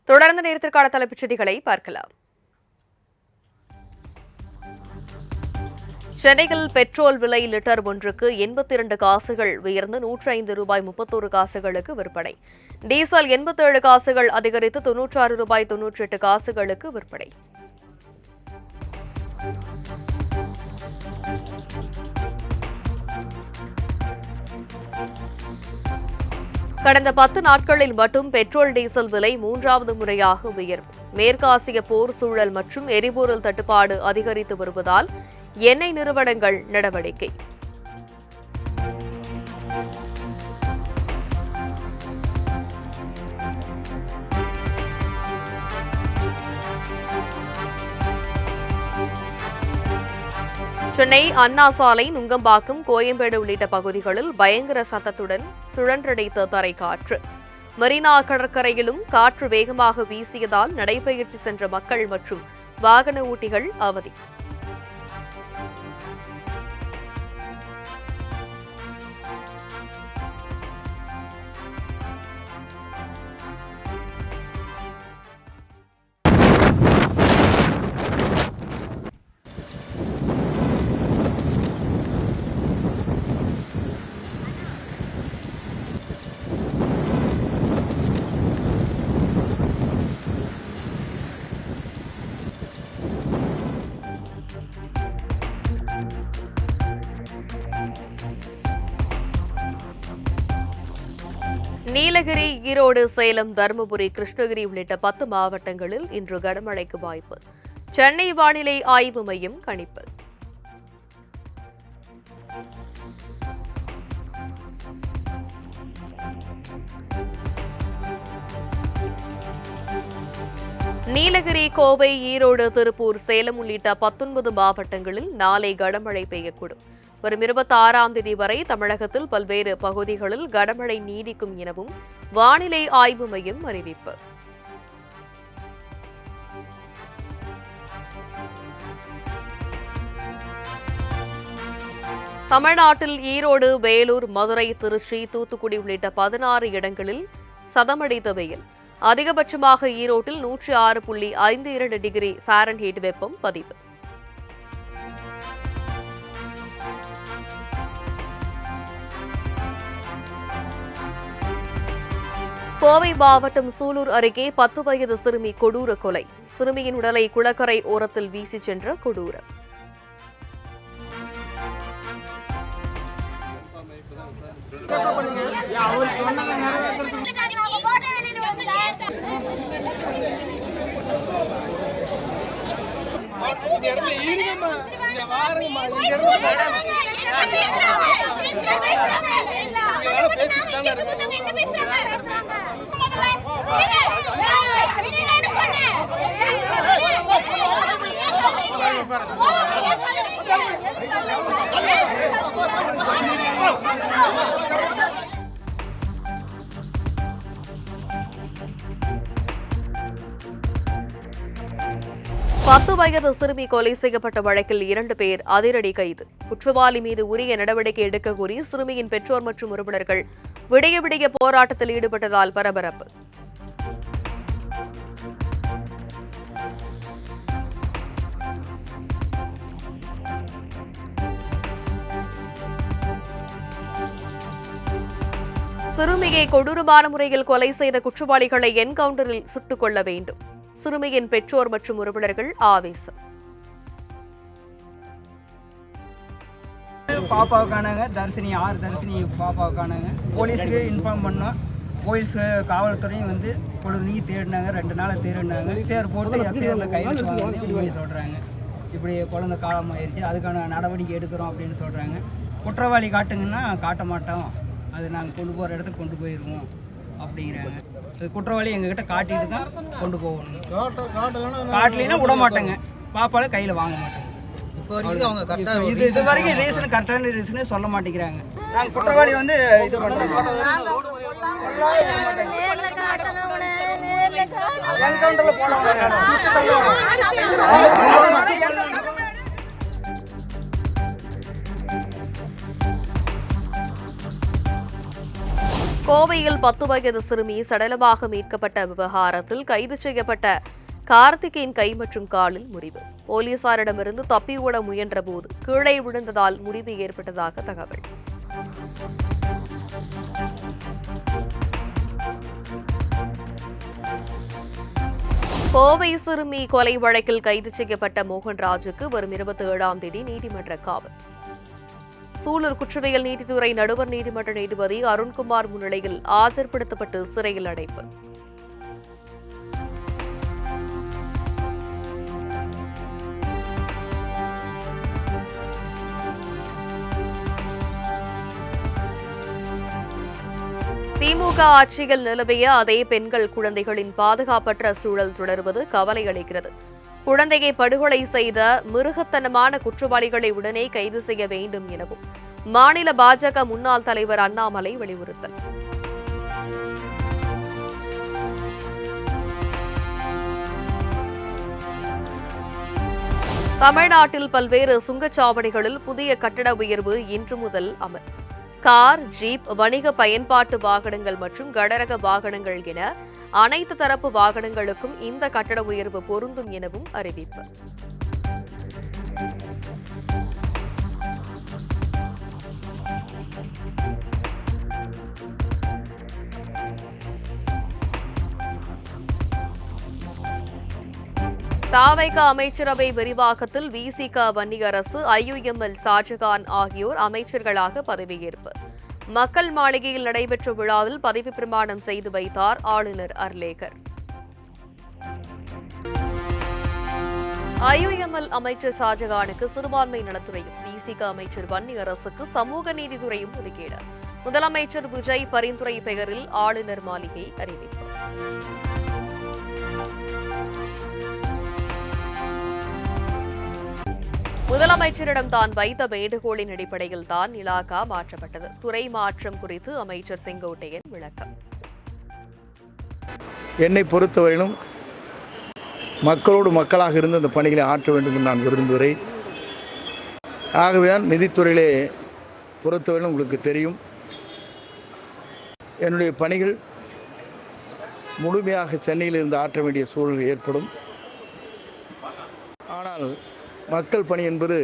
தொடர்ந்து நேரத்திற்கான தலைப்புச் செய்திகளை பார்க்கலாம். சென்னையில் பெட்ரோல் விலை லிட்டர் ஒன்றுக்கு 82 காசுகள் உயர்ந்து ₹105.31 விற்பனை. டீசல் 87 காசுகள் அதிகரித்து ₹96.98 விற்பனை. கடந்த 10 நாட்களில் மட்டும் பெட்ரோல் டீசல் விலை 3வது முறையாக உயர்வு. மேற்காசிய போர் சூழல் மற்றும் எரிபொருள் தட்டுப்பாடு அதிகரித்து வருவதால் எண்ணெய் நிறுவனங்கள் நடவடிக்கை. சென்னை அண்ணா சாலை, நுங்கம்பாக்கம், கோயம்பேடு உள்ளிட்ட பகுதிகளில் பயங்கர சத்தத்துடன் சுழன்றடைத்த தரைக்காற்று. மெரினா கடற்கரையிலும் காற்று வேகமாக வீசியதால் நடைபயிற்சி சென்ற மக்கள் மற்றும் வாகன ஓட்டிகள் அவதி. நீலகிரி, ஈரோடு, சேலம், தருமபுரி, கிருஷ்ணகிரி உள்ளிட்ட 10 மாவட்டங்களில் இன்று கனமழைக்கு வாய்ப்பு. சென்னை வானிலை ஆய்வு மையம் கணிப்பு. நீலகிரி, கோவை, ஈரோடு, திருப்பூர், சேலம் உள்ளிட்ட 19 மாவட்டங்களில் நாளை கனமழை பெய்யக்கூடும். வரும் 26ஆம் தேதி வரை தமிழகத்தில் பல்வேறு பகுதிகளில் கனமழை நீடிக்கும் எனவும் வானிலை ஆய்வு மையம் அறிவிப்பு. தமிழ்நாட்டில் ஈரோடு, வேலூர், மதுரை, திருச்சி, தூத்துக்குடி உள்ளிட்ட 16 இடங்களில் சதமடித்த வெயில். அதிகபட்சமாக ஈரோட்டில் 106.52 டிகிரி ஃபாரன்ஹீட் வெப்பம் பதிவு. கோவை மாவட்டம் சூலூர் அருகே 10 வயது சிறுமி கொடூர கொலை. சிறுமியின் உடலை குளக்கரை ஓரத்தில் வீசி சென்ற கொடூரம். பத்து வயது சிறுமி கொலை செய்யப்பட்ட வழக்கில் 2 பேர் அதிரடி கைது. குற்றவாளி மீது உரிய நடவடிக்கை எடுக்க கோரி சிறுமியின் பெற்றோர் மற்றும் உறவினர்கள் விடிய விடிய போராட்டத்தில் ஈடுபட்டதால் பரபரப்பு. சிறுமியை கொடூரமான முறையில் கொலை செய்த குற்றவாளிகளை என்கவுண்டரில் சுட்டுக் கொள்ள வேண்டும். சிறுமியின் பெற்றோர் மற்றும் உறவினர்கள் ஆவேசம். பாப்பாவுக்கானாங்க தர்சினி பாப்பாவுக்கானாங்க போலீஸுக்கு இன்ஃபார்ம் பண்ணோம். போலீஸ் காவல்துறையும் வந்து பொழுதுனி தேடினாங்க. 2 நாளாக தேடினாங்க. பேர் போட்டு எஃப்ஐஆரில் கையெழுத்து வாங்கி உண்மையை சொல்கிறாங்க. இப்படி குழந்தை காலமாயிருச்சு, அதுக்கான நடவடிக்கை எடுக்கிறோம் அப்படின்னு சொல்கிறாங்க. குற்றவாளி காட்டுங்கன்னா காட்ட மாட்டோம், அது நாங்கள் கொண்டு போகிற இடத்துக்கு கொண்டு போயிடுவோம் அப்படிங்கிறாங்க. குற்றவாளி எங்ககிட்ட காட்டிட்டு தான் கொண்டு போகணும். காட்டலைன்னா விட மாட்டேங்க, பாப்பால கையில் வாங்க மாட்டேங்க. இது வரைக்கும் ரீசன் கரெக்டான ரீசனே சொல்ல மாட்டேங்கிறாங்க. நாங்கள் குற்றவாளி வந்து இது பண்ணுறோம். என்கவுண்டரில் போனவங்க கோவையில் 10 வயது சிறுமி சடலமாக மீட்கப்பட்ட விவகாரத்தில் கைது செய்யப்பட்ட கார்த்திகின் கை மற்றும் காலில் முறிவு. போலீசாரிடமிருந்து தப்பி ஓட முயன்றபோது கீழே விழுந்ததால் முறிவு ஏற்பட்டதாக தகவல். கோவை சிறுமி கொலை வழக்கில் கைது செய்யப்பட்ட மோகன்ராஜுக்கு வரும் 27ஆம் தேதி நீதிமன்ற காவல். சூலூர் குற்றவியல் நீதித்துறை நடுவர் நீதிமன்ற நீதிபதி அருண்குமார் முன்னிலையில் ஆஜர்படுத்தப்பட்டு சிறையில் அடைப்பு. திமுக ஆட்சியில் நிலவிய அதே பெண்கள் குழந்தைகளின் பாதுகாப்பற்ற சூழல் தொடர்வது கவலை அளிக்கிறது. குழந்தையை படுகொலை செய்த மிருகத்தனமான குற்றவாளிகளை உடனே கைது செய்ய வேண்டும் எனவும் மாநில பாஜக முன்னாள் தலைவர் அண்ணாமலை வலியுறுத்தல். தமிழ்நாட்டில் பல்வேறு சுங்கச்சாவடிகளில் புதிய கட்டட உயர்வு இன்று முதல் அமல். கார், ஜீப், வணிக பயன்பாட்டு வாகனங்கள் மற்றும் கனரக வாகனங்கள் என அனைத்து தரப்பு வாகனங்களுக்கும் இந்த கட்டட உயர்வு பொருந்தும் எனவும் அறிவிப்பு. தாவைக்க அமைச்சரவை விரிவாக்கத்தில் விசிக வன்னியரசு, ஐயுஎம்எல் ஷாஜகான் ஆகியோர் அமைச்சர்களாக பதவியேற்பு. மக்கள் மாளிகையில் நடைபெற்ற விழாவில் பதவி பிரமாணம் செய்து வைத்தார் ஆளுநர் அர்லேகர். ஐயுஎம்எல் அமைச்சர் ஷாஜகானுக்கு சிறுபான்மை நலத்துறையும், விசிக அமைச்சர் வன்னியரசுக்கு சமூக நீதித்துறையும் ஒதுக்கீடு. முதலமைச்சர் விஜய் பரிந்துரை பெயரில் ஆளுநர் மாளிகை அறிவிப்பு. முதலமைச்சரிடம் தான் வைத்த வேண்டுகோளின் அடிப்படையில் தான் இலாகா மாற்றப்பட்டது. துறை மாற்றம் குறித்து அமைச்சர் செங்கோட்டையன் விளக்கம். என்னை பொறுத்தவரையிலும் மக்களோடு மக்களாக இருந்து அந்த பணிகளை ஆற்ற வேண்டும் என்று நான் விரும்புகிறேன். ஆகவேதான் நிதித்துறையிலே பொறுத்தவரையிலும் உங்களுக்கு தெரியும், என்னுடைய பணிகள் முழுமையாக சென்னையில் இருந்து ஆற்ற வேண்டிய சூழல் ஏற்படும். ஆனால் மக்கள் பணி என்பது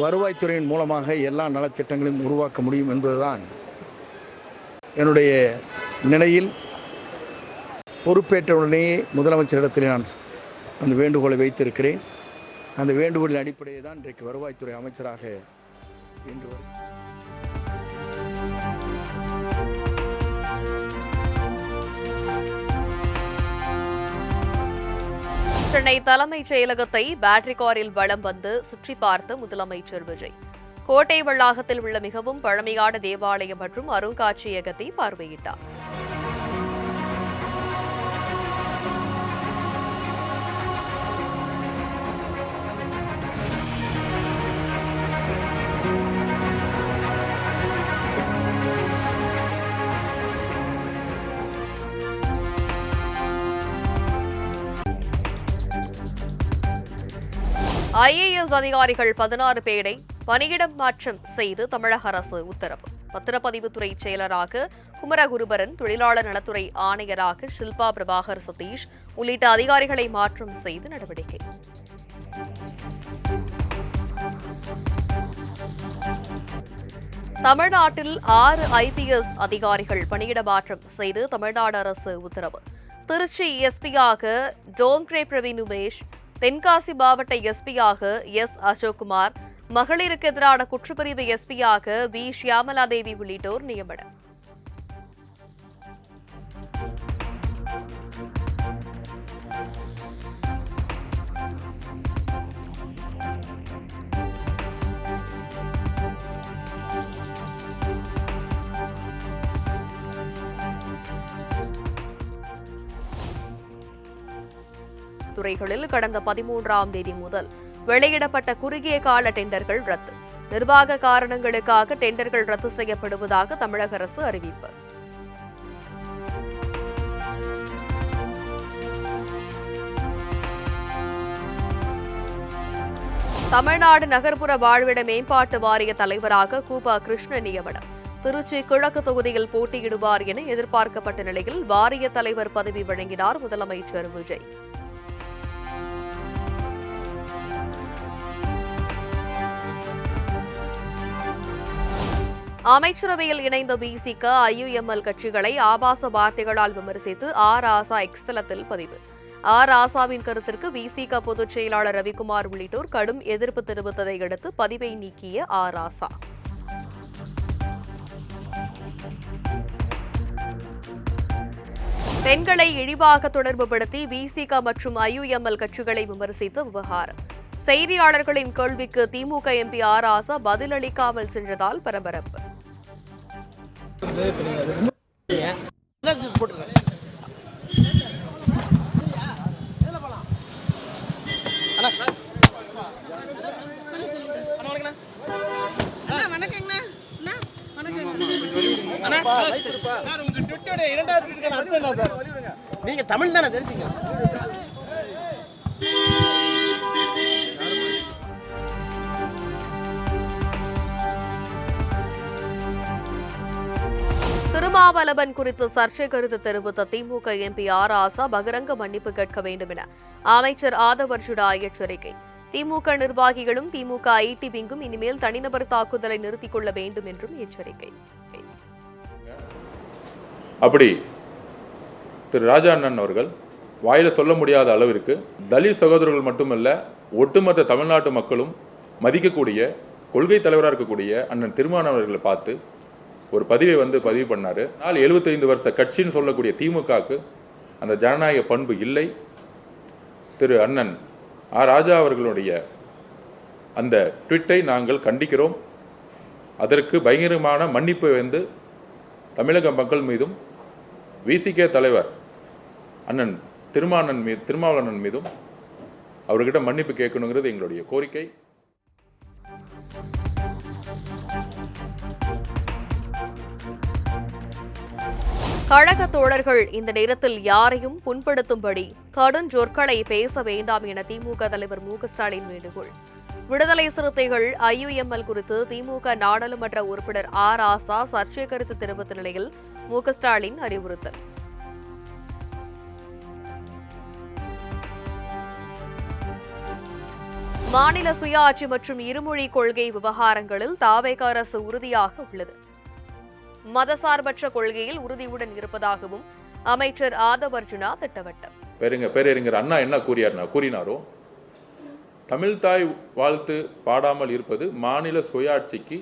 வருவாய்த்துறையின் மூலமாக எல்லா நலத்திட்டங்களையும் உருவாக்க முடியும் என்பதுதான் என்னுடைய நிலையில். பொறுப்பேற்றவுடனேயே முதலமைச்சரிடத்தில் நான் அந்த வேண்டுகோளை வைத்திருக்கிறேன். அந்த வேண்டுகோளின் அடிப்படையை தான் இன்றைக்கு வருவாய்த்துறை அமைச்சராக இன்று வரை. சென்னை தலைமைச் செயலகத்தை பேட்டரி காரில் வலம் வந்து சுற்றி பார்த்த முதலமைச்சர் விஜய் கோட்டை வளாகத்தில் உள்ள மிகவும் பழமையான தேவாலயம் மற்றும் அருங்காட்சியகத்தை பார்வையிட்டார். ஐஏஎஸ் அதிகாரிகள் 16 பேரை பணியிடம் மாற்றம் செய்து தமிழக அரசு உத்தரவு. பத்திரப்பதிவுத்துறை செயலராக குமரகுருபரன், தொழிலாளர் நலத்துறை ஆணையராக ஷில்பா பிரபாகர் சதீஷ் உள்ளிட்ட அதிகாரிகளை மாற்றம் செய்து நடவடிக்கை. தமிழ்நாட்டில் 6 ஐபிஎஸ் அதிகாரிகள் பணியிட மாற்றம் செய்து தமிழ்நாடு அரசு உத்தரவு. திருச்சி எஸ்பியாக டோங்க்ரே பிரவீன் உமேஷ், தென்காசி மாவட்ட எஸ்பியாக எஸ் அசோக்குமார், மகளிருக்கு எதிரான குற்றப்பிரிவு எஸ்பியாக வி ஷியாமலாதேவி உள்ளிட்டோர் நியமனம். துறைகளில் கடந்த 13ஆம் தேதி முதல் வெளியிடப்பட்ட குறுகிய கால டெண்டர்கள் ரத்து. நிர்வாக காரணங்களுக்காக டெண்டர்கள் ரத்து செய்யப்படுவதாக தமிழக அரசு அறிவிப்பு. தமிழ்நாடு நகர்ப்புற வாழ்விட மேம்பாட்டு வாரிய தலைவராக கூபா கிருஷ்ண நியமனம். திருச்சி கிழக்கு தொகுதியில் போட்டியிடுவார் என எதிர்பார்க்கப்பட்ட நிலையில் வாரிய தலைவர் பதவி வழங்கினார் முதலமைச்சர் விஜய். அமைச்சரவையில் இணைந்த விசிக, ஐயுஎம்எல் கட்சிகளை ஆபாச வார்த்தைகளால் விமர்சித்து ராசா எக்ஸ் தளத்தில் பதிவு. ராசாவின் கருத்திற்கு விசிக பொதுச் செயலாளர் ரவிக்குமார் உள்ளிட்டோர் கடும் எதிர்ப்பு தெரிவித்ததை அடுத்து பதிவை நீக்கிய ராசா. பெண்களை இழிவாக தொடர்புபடுத்தி விசிக மற்றும் ஐயுஎம்எல் கட்சிகளை விமர்சித்த விவகாரம். செய்தியாளர்களின் கேள்விக்கு திமுக எம்பி ராசா பதிலளிக்காமல் சென்றதால் பரபரப்பு. நீங்க தமிழ் தானே தெரிஞ்சுங்க. திருமாவளவன் குறித்து சர்ச்சை கருத்து தெரிவித்த திமுக எம்பி ராசா பகிரங்க மன்னிப்பு கேட்க வேண்டும் என அமைச்சர் ஆதவர்ஜுனா எச்சரிக்கை. திமுக நிர்வாகிகளும் திமுக ஐடி விங்கும் இனிமேல் தனிநபர் தாக்குதலை நிறுத்திக் கொள்ள வேண்டும் என்றும் எச்சரிக்கை. அப்படி திரு ராஜா அண்ணன் அவர்கள் வாயில சொல்ல முடியாத அளவிற்கு தலித் சகோதரர்கள் மட்டுமல்ல, ஒட்டுமொத்த தமிழ்நாட்டு மக்களும் மதிக்கக்கூடிய கொள்கை தலைவராக இருக்கக்கூடிய அண்ணன் திருமாவளவன் அவர்களை பார்த்து ஒரு பதிவை பதிவு பண்ணாரு. 75 வருஷ கட்சின்னு சொல்லக்கூடிய திமுகவுக்கு அந்த ஜனநாயக பண்பு இல்லை. திரு அண்ணன் ராஜா அவர்களுடைய அந்த ட்வீட்டை நாங்கள் கண்டிக்கிறோம். அதற்கு பயங்கரமான மன்னிப்பை தமிழக மக்கள் மீதும் விசிக தலைவர் அண்ணன் திருமாவளவன் மீதும் அவர்கிட்ட மன்னிப்பு கேட்கணுங்கிறது எங்களுடைய கோரிக்கை. கழக தோழர்கள் இந்த நேரத்தில் யாரையும் புண்படுத்தும்படி கடும் சொற்களை பேச வேண்டாம் என திமுக தலைவர் மு.க.ஸ்டாலின் வேண்டுகோள். விடுதலை சிறுத்தைகள் ஐயுஎம்எல் குறித்து திமுக நாடாளுமன்ற உறுப்பினர் ராசா சர்ச்சை கருத்து தெரிவித்த நிலையில் மு.க.ஸ்டாலின் அறிவுறுத்தல். மாநில சுயாட்சி மற்றும் இருமொழி கொள்கை விவகாரங்களில் தாவேக அரசு உறுதியாக உள்ளது. மதசார்பற்ற கொள்கையில் உறுதியுடன் இருப்பதாகவும் அமைச்சர் ஆதவர்ஜுனா திட்டவட்டம். பேரறிஞர் அண்ணா என்ன கூறினாரோ, தமிழ் தாய் வாழ்த்து பாடாமல் இருப்பது மாநில சுயாட்சிக்கு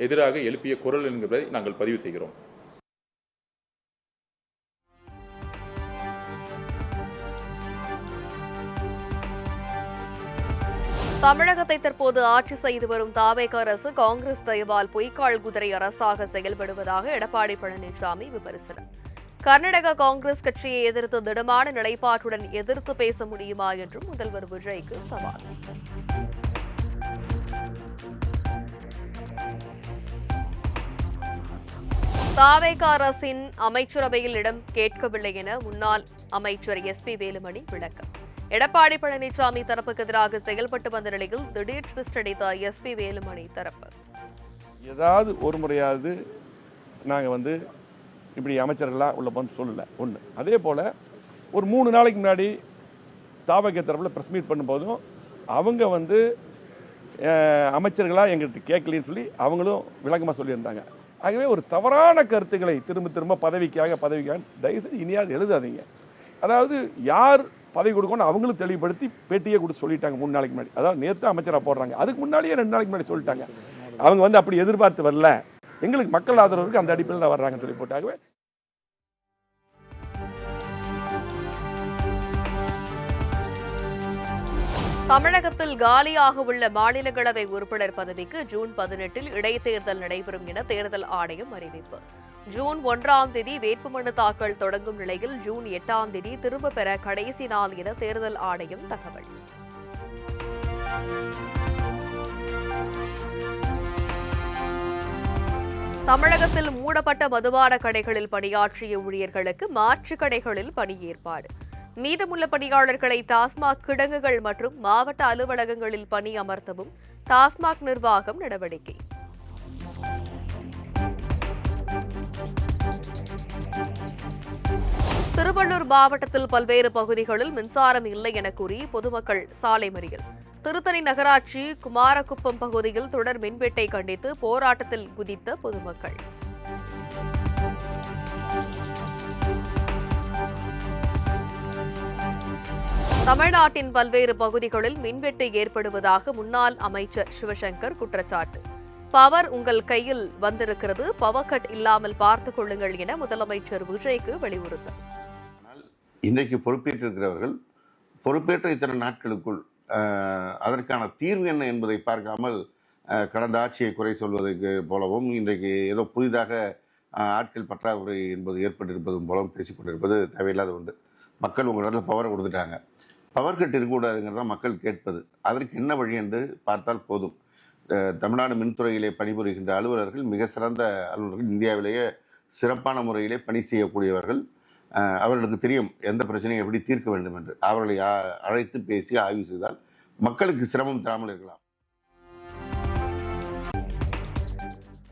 எதிராக எழுப்பிய குரல் என்கிறதை நாங்கள் பதிவு செய்கிறோம். தமிழகத்தை தற்போது ஆட்சி செய்து வரும் தாவேக அரசு காங்கிரஸ் தயவால் பொய்க்கால் குதிரை அரசாக செயல்படுவதாக எடப்பாடி பழனிசாமி விமர்சனம். கர்நாடக காங்கிரஸ் கட்சியை எதிர்த்து திடமான நிலைப்பாட்டுடன் எதிர்த்து பேச முடியுமா என்றும் முதல்வர் விஜய்க்கு சவால். தாவேக அரசின் அமைச்சரவையில் இடம் கேட்கவில்லை என முன்னாள் அமைச்சர் SP வேலுமணி விளக்கம். எடப்பாடி பழனிசாமி தரப்புக்கு எதிராக செயல்பட்டு வந்த நிலையில் திடீர் ட்விஸ்ட் அடித்த SP வேலுமணி தரப்பு. ஏதாவது ஒரு முறையாவது நாங்கள் இப்படி அமைச்சர்களாக உள்ள வந்து சொல்லலை ஒன்று. அதே போல் ஒரு 3 நாளைக்கு முன்னாடி தாவக தரப்பில் ப்ரெஸ் மீட் பண்ணும்போதும் அவங்க அமைச்சர்களாக எங்கள்கிட்ட கேட்கலன்னு சொல்லி அவங்களும் விளக்கமாக சொல்லியிருந்தாங்க. ஆகவே ஒரு தவறான கருத்துக்களை திரும்ப பதவிக்காக தயவுசெய்து இனியாவது எழுதாதீங்க. அதாவது யார் பதவி கொடுக்கணும் அவங்களும் தெளிவுபடுத்தி பேட்டியே கொடுத்து சொல்லிட்டாங்க 3 நாளைக்கு முன்னாடி. அதாவது நேற்று அமைச்சராக போடுறாங்க, அதுக்கு முன்னாடியே 2 நாளைக்கு முன்னாடி சொல்லிட்டாங்க. அவங்க அப்படி எதிர்பார்த்து வரல, எங்களுக்கு மக்கள் ஆதரவுக்கு அந்த அடிப்படையில் தான் வர்றாங்கன்னு சொல்லி போட்டாகவே. தமிழகத்தில் காலியாக உள்ள மாநிலங்களவை உறுப்பினர் பதவிக்கு ஜூன் 18 இடைத்தேர்தல் நடைபெறும் என தேர்தல் ஆணையம் அறிவிப்பு. ஜூன் 1 வேட்புமனு தாக்கல் தொடங்கும் நிலையில் ஜூன் 8 திரும்ப பெற கடைசி நாள் என தேர்தல் ஆணையம் தகவல். தமிழகத்தில் மூடப்பட்ட மதுபான கடைகளில் பணியாற்றிய ஊழியர்களுக்கு மாற்று கடைகளில் பணி ஏற்பாடு. மீதமுள்ள பணியாளர்களை டாஸ்மாக் கிடங்குகள் மற்றும் மாவட்ட அலுவலகங்களில் பணி அமர்த்தவும் டாஸ்மாக் நிர்வாகம் நடவடிக்கை. திருவள்ளூர் மாவட்டத்தில் பல்வேறு பகுதிகளில் மின்சாரம் இல்லை என கூறி பொதுமக்கள் சாலை மறியல். திருத்தணி நகராட்சி குமாரகுப்பம் பகுதியில் தொடர் மின்வெட்டை கண்டித்து போராட்டத்தில் குதித்த பொதுமக்கள். தமிழ்நாட்டின் பல்வேறு பகுதிகளில் மின்வெட்டு ஏற்படுவதாக முன்னாள் அமைச்சர் சிவசங்கர் குற்றச்சாட்டு. பவர் உங்கள் கையில் வந்திருக்கிறது, பவர் கட் இல்லாமல் பார்த்துக் கொள்ளுங்கள் என முதலமைச்சர் விஜய்க்கு வலியுறுத்தல். இன்றைக்கு பொறுப்பேற்றிருக்கிறவர்கள் பொறுப்பேற்ற இத்தனை நாட்களுக்குள் அதற்கான தீர்வு என்ன என்பதை பார்க்காமல் கடந்த ஆட்சியை குறை சொல்வதற்கு போலவும் இன்றைக்கு ஏதோ புதிதாக ஆட்கள் பற்றாக்குறை என்பது ஏற்பட்டிருப்பதும் போலவும் பேசிக்கொண்டிருப்பது தேவையில்லாத உண்டு. மக்கள் உங்களிடத்தில் பவரை கொடுத்துட்டாங்க, பவர் கட் இருக்கக்கூடாதுங்கிறத மக்கள் கேட்பது. அதற்கு என்ன வழி என்று பார்த்தால் போதும். தமிழ்நாடு மின்துறையிலே பணிபுரிகின்ற அலுவலர்கள் மிக சிறந்த அலுவலர்கள், இந்தியாவிலேயே சிறப்பான முறையிலே பணி செய்யக்கூடியவர்கள். அவர்களுக்கு தெரியும் எந்த பிரச்சனையை எப்படி தீர்க்க வேண்டும் என்று. அவர்களை அழைத்து பேசி ஆய்வு செய்தால் மக்களுக்கு சிரமம் தராமல் இருக்கலாம்.